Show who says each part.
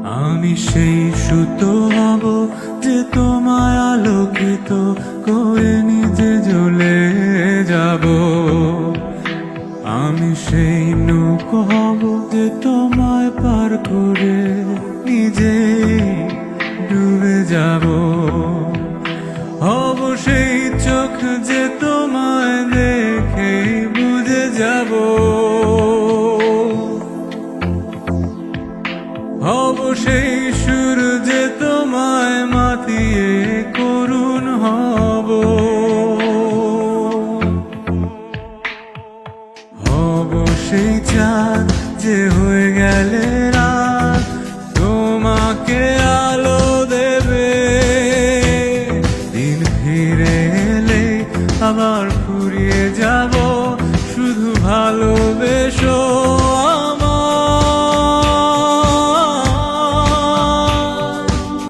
Speaker 1: আমি সেই সুতো হব যে তোমায় আলোকিত করে নিজে জ্বলে যাব। আমি সেই নৌকো হব যে তোমায় পার করে নিজে ডুবে যাব। হব সেই চোখ যে তোমায় দেখে বুঝে যাব। হব সেই সুর যে তোমায় মাতিয়ে